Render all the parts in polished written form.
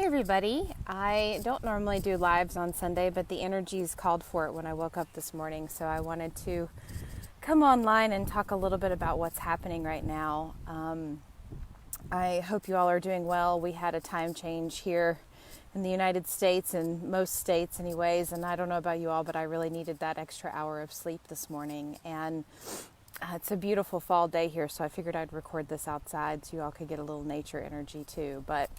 Hey everybody, I don't normally do lives on Sunday, but the energies called for it when I woke up this morning, so I wanted to come online and talk a little bit about what's happening right now. I hope you all are doing well. We had a time change here in the United States, in most states anyways, and I don't know about you all, but I really needed that extra hour of sleep this morning, and it's a beautiful fall day here, so I figured I'd record this outside so you all could get a little nature energy too, but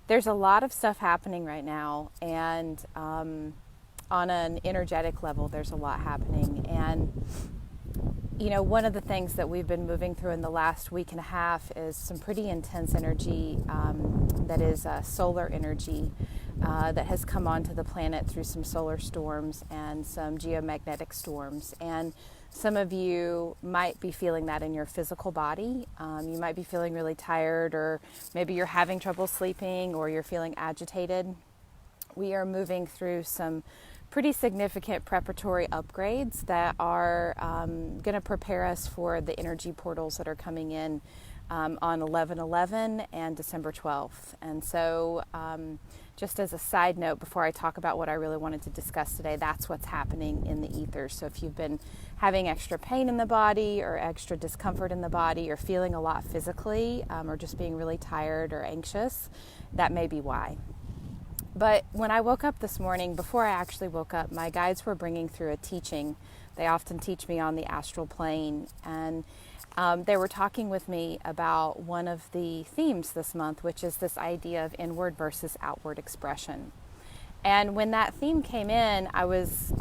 there's a lot of stuff happening right now, and on an energetic level, there's a lot happening. And, you know, one of the things that we've been moving through in the last week and a half is some pretty intense energy that is solar energy that has come onto the planet through some solar storms and some geomagnetic storms. And some of you might be feeling that in your physical body. You might be feeling really tired, or maybe you're having trouble sleeping, or you're feeling agitated. We are moving through some pretty significant preparatory upgrades that are going to prepare us for the energy portals that are coming in on 11/11 and December 12th. And so just as a side note, before I talk about what I really wanted to discuss today, that's what's happening in the ethers. So if you've been having extra pain in the body or extra discomfort in the body, or feeling a lot physically, or just being really tired or anxious, that may be why. But when I woke up this morning, before I actually woke up, my guides were bringing through a teaching. They often teach me on the astral plane, and they were talking with me about one of the themes this month, which is this idea of inward versus outward expression. And when that theme came in, I was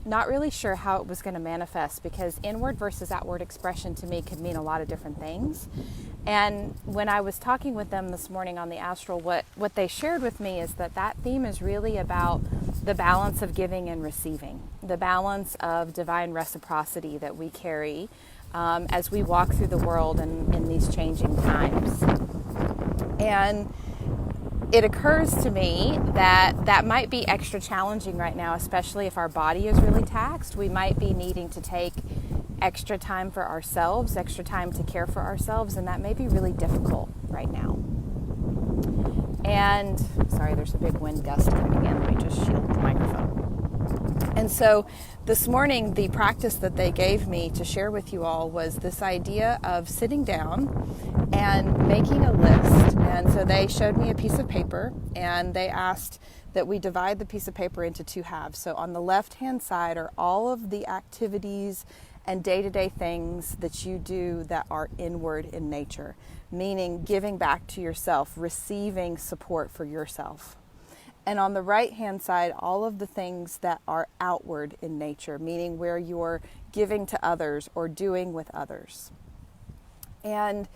not really sure how it was going to manifest, because inward versus outward expression to me could mean a lot of different things. And when I was talking with them this morning on the astral, what they shared with me is that theme is really about the balance of giving and receiving, the balance of divine reciprocity that we carry as we walk through the world in these changing times. And it occurs to me that might be extra challenging right now, especially if our body is really taxed. We might be needing to take extra time for ourselves, extra time to care for ourselves, and that may be really difficult right now. And, sorry, there's a big wind gust coming in. Let me just shield the microphone. And so this morning, the practice that they gave me to share with you all was this idea of sitting down and making a list. And so they showed me a piece of paper, and they asked that we divide the piece of paper into two halves. So on the left-hand side are all of the activities and day-to-day things that you do that are inward in nature, meaning giving back to yourself, receiving support for yourself. And on the right-hand side, all of the things that are outward in nature, meaning where you're giving to others or doing with others. And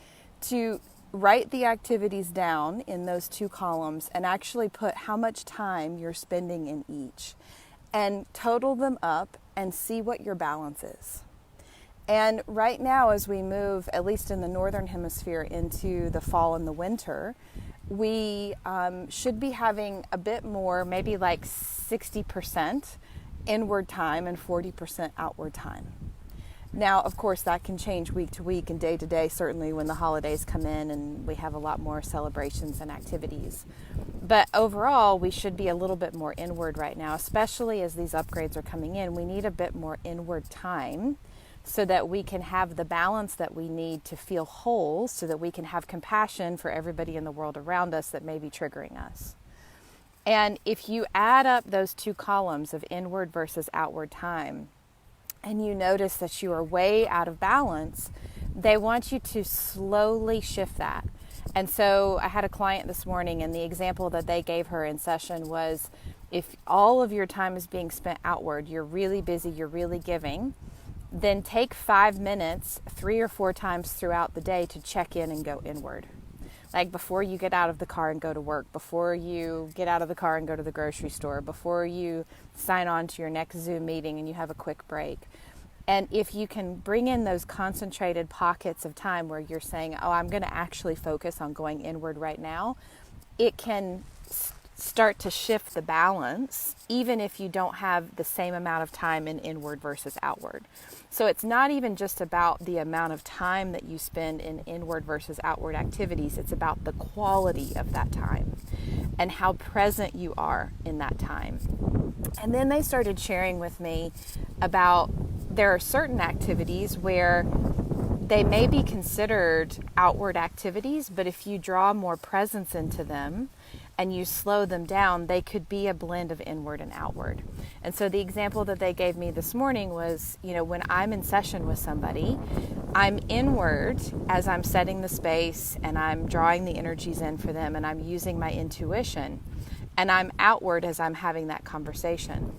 to write the activities down in those two columns and actually put how much time you're spending in each, and total them up and see what your balance is. And right now, as we move, at least in the northern hemisphere, into the fall and the winter, we should be having a bit more, maybe like 60% inward time and 40% outward time. Now, of course, that can change week to week and day to day, certainly when the holidays come in and we have a lot more celebrations and activities. But overall, we should be a little bit more inward right now, especially as these upgrades are coming in. We need a bit more inward time so that we can have the balance that we need to feel whole, so that we can have compassion for everybody in the world around us that may be triggering us. And if you add up those two columns of inward versus outward time, and you notice that you are way out of balance, they want you to slowly shift that. And so I had a client this morning, and the example that they gave her in session was, if all of your time is being spent outward, you're really busy, you're really giving, then take 5 minutes 3 or 4 times throughout the day to check in and go inward. Like before you get out of the car and go to work, before you get out of the car and go to the grocery store, before you sign on to your next Zoom meeting and you have a quick break. And if you can bring in those concentrated pockets of time where you're saying, oh, I'm going to actually focus on going inward right now, it can start to shift the balance, even if you don't have the same amount of time in inward versus outward. So it's not even just about the amount of time that you spend in inward versus outward activities. It's about the quality of that time and how present you are in that time. And then they started sharing with me about there are certain activities where they may be considered outward activities, but if you draw more presence into them and you slow them down, they could be a blend of inward and outward. And so the example that they gave me this morning was, when I'm in session with somebody, I'm inward as I'm setting the space and I'm drawing the energies in for them and I'm using my intuition, and I'm outward as I'm having that conversation.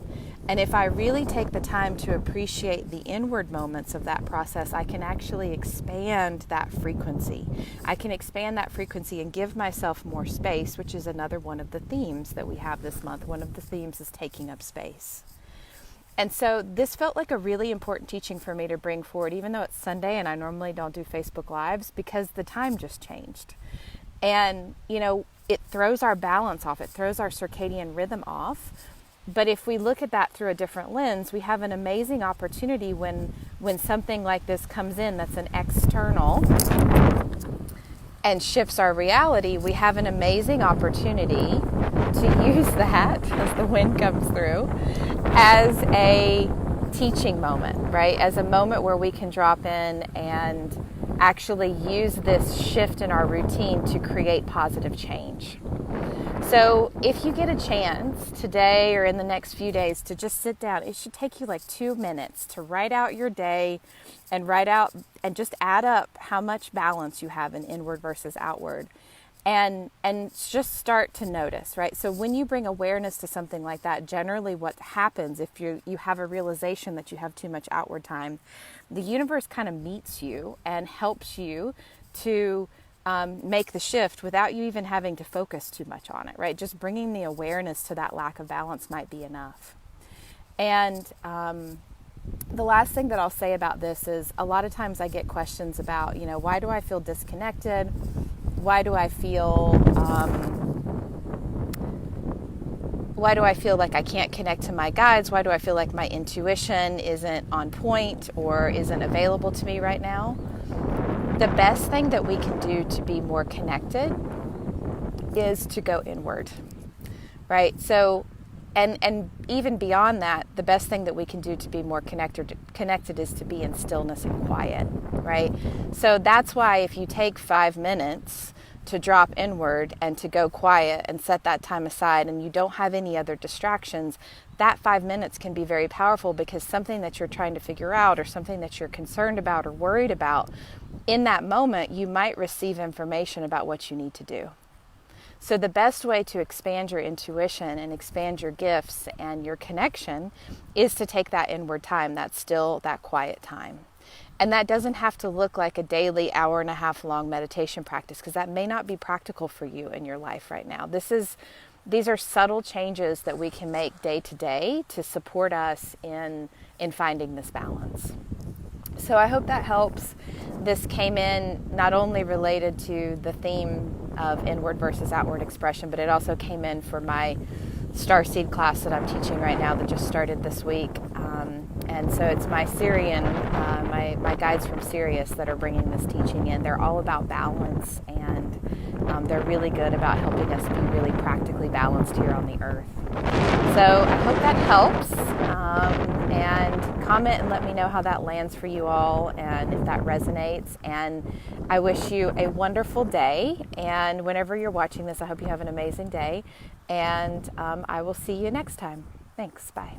And if I really take the time to appreciate the inward moments of that process, I can actually expand that frequency. I can expand that frequency and give myself more space, which is another one of the themes that we have this month. One of the themes is taking up space. And so this felt like a really important teaching for me to bring forward, even though it's Sunday and I normally don't do Facebook Lives, because the time just changed. And, it throws our balance off. It throws our circadian rhythm off. But if we look at that through a different lens, we have an amazing opportunity when something like this comes in that's an external and shifts our reality. We have an amazing opportunity to use that as the wind comes through as a teaching moment, right? As a moment where we can drop in and actually use this shift in our routine to create positive change. So if you get a chance today or in the next few days to just sit down, it should take you like 2 minutes to write out your day and write out and just add up how much balance you have in inward versus outward. And just start to notice, right? So when you bring awareness to something like that, generally what happens if you have a realization that you have too much outward time, the universe kind of meets you and helps you to make the shift without you even having to focus too much on it, right? Just bringing the awareness to that lack of balance might be enough. And the last thing that I'll say about this is a lot of times I get questions about, why do I feel disconnected? Why do I feel like I can't connect to my guides? Why do I feel like my intuition isn't on point or isn't available to me right now? The best thing that we can do to be more connected is to go inward, right? So, and even beyond that, the best thing that we can do to be more connected is to be in stillness and quiet, right? So that's why if you take 5 minutes to drop inward and to go quiet and set that time aside and you don't have any other distractions, that 5 minutes can be very powerful, because something that you're trying to figure out or something that you're concerned about or worried about, in that moment you might receive information about what you need to do. So the best way to expand your intuition and expand your gifts and your connection is to take that inward time, that still, that quiet time. And that doesn't have to look like a daily 1.5 hour long meditation practice, because that may not be practical for you in your life right now. These are subtle changes that we can make day to day to support us in finding this balance. So I hope that helps. This came in not only related to the theme of inward versus outward expression, but it also came in for my Starseed class that I'm teaching right now that just started this week. And so it's my Syrian, my guides from Sirius that are bringing this teaching in. They're all about balance, and they're really good about helping us be really practically balanced here on the earth. So I hope that helps. And comment and let me know how that lands for you all and if that resonates. And I wish you a wonderful day. And whenever you're watching this, I hope you have an amazing day. And I will see you next time. Thanks. Bye.